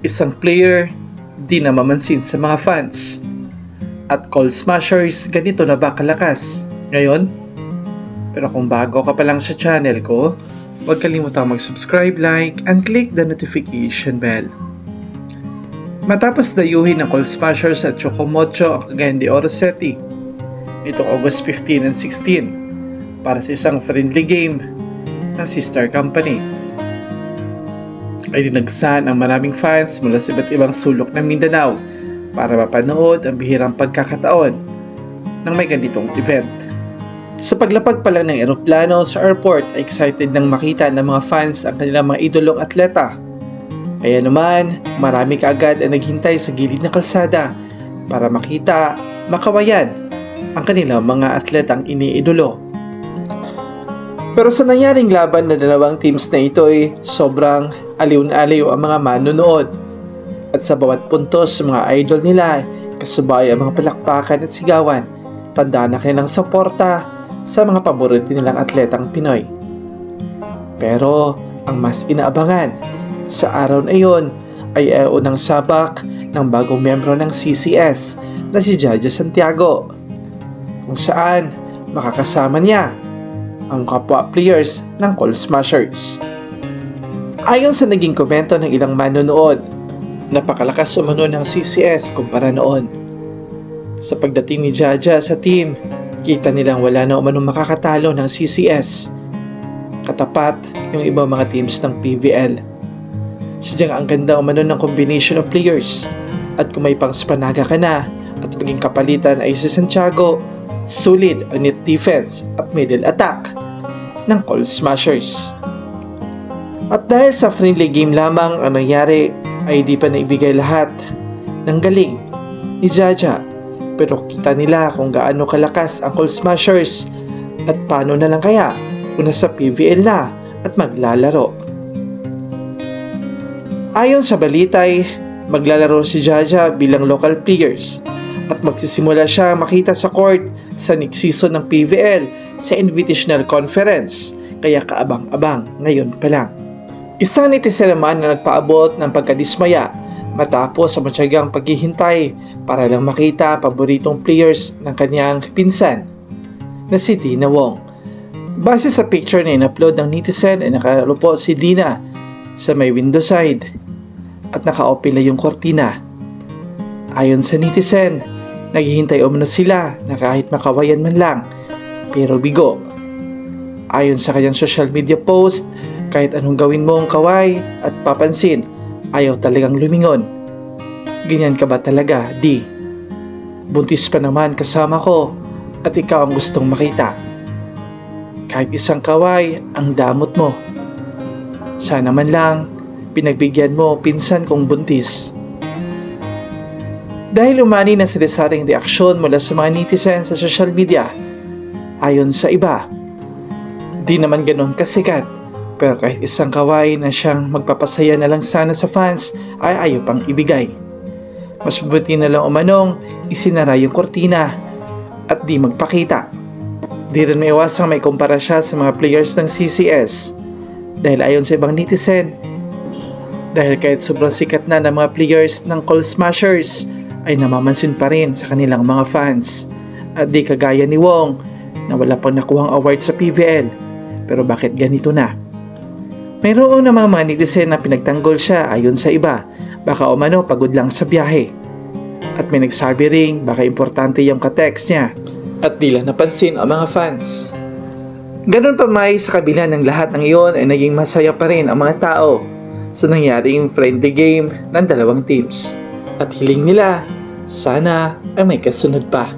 Isang player, di na mamansin sa mga fans. At Call Smashers, ganito na ba kalakas ngayon? Pero kung bago ka pa lang sa channel ko, huwag kalimutang mag-subscribe, like, and click the notification bell. Matapos dayuhin ng Call Smashers at Chocomocho ang Cagayan de Oro City nitong August 15 and 16 para sa isang friendly game ng sister company, ay dinagsan ang maraming fans mula sa iba't ibang sulok ng Mindanao para mapanood ang bihirang pagkakataon ng may ganitong event. Sa paglapag pa lang ng eroplano sa airport ay excited nang makita ng mga fans ang kanilang mga idolong atleta. Kaya naman, marami kaagad ang naghintay sa gilid ng kalsada para makita, makawayan ang kanilang mga atletang iniidolo. Pero sa nangyaring laban ng dalawang teams na ito ay sobrang aliw na aliw ang mga manonood. At sa bawat puntos sa mga idol nila, kasabay ang mga palakpakan at sigawan, tanda na kanilang suporta sa mga paborito nilang atletang Pinoy. Pero ang mas inaabangan sa araw na iyon ay unang sabak ng bagong miyembro ng CCS na si Jaja Santiago, kung saan makakasama niya ang kapwa players ng Call Smashers. Ayon sa naging komento ng ilang manonood, napakalakas umano ng CCS kumpara noon. Sa pagdating ni Jaja sa team, kita nilang wala na umanong makakatalo ng CCS, katapat yung ibang mga teams ng PVL. Sadyang ang ganda umano ng combination of players, at kung may pangspanaga ka na at maging kapalitan ay si Santiago, sulit ang net defense at middle attack ng Call Smashers. At dahil sa friendly game lamang ang nangyari, ay di pa naibigay lahat ng galing ni Jaja. Pero kita nila kung gaano kalakas ang Call Smashers at paano na lang kaya kung nasa PVL na at maglalaro. Ayon sa balitay, maglalaro si Jaja bilang local players at magsisimula siya makita sa court sa next season ng PVL sa Invitational Conference, kaya kaabang-abang ngayon pa lang. Isang netizen naman na nagpaabot ng pagkadismaya matapos sa matyagang paghihintay para lang makita paboritong players ng kanyang pinsan na si Dina Wong. Base sa picture na in-upload ng netizen ay nakarupo si Dina sa may window side at naka-opila yung kortina. Ayon sa netizen, naghihintay umano sila na kahit makawayan man lang, pero bigo. Ayon sa kanyang social media post, kahit anong gawin mo ang kaway at papansin, ayaw talagang lumingon. Ganyan ka ba talaga, di? Buntis pa naman kasama ko at ikaw ang gustong makita. Kahit isang kaway ang damot mo. Sana man lang pinagbigyan mo pinsan kong buntis. Dahil umani na sarisaring reaksyon mula sa mga netizen sa social media, ayon sa iba, di naman ganon kasikat, pero kahit isang kaway na siyang magpapasaya na lang sana sa fans ay ayaw pang ibigay. Mas mabuti na lang umanong isinara yung kortina at di magpakita. Di rin maiwasang may kumpara siya sa mga players ng CCS dahil ayon sa ibang netizen, dahil kahit sobrang sikat na ng mga players ng Call Smashers ay namamansin pa rin sa kanilang mga fans, at di kagaya ni Wong na wala pang nakuhang award sa PVL, pero bakit ganito na? Mayroon namang mga netizen na pinagtanggol siya ayon sa iba, baka umano pagod lang sa biyahe, at may nagsabi ring baka importante yung ka-text niya at di lang napansin ang mga fans. Ganun pa may, sa kabila ng lahat ng iyon ay naging masaya pa rin ang mga tao sa nangyaring friendly game ng dalawang teams, at hiling nila sana ay may kasunod pa.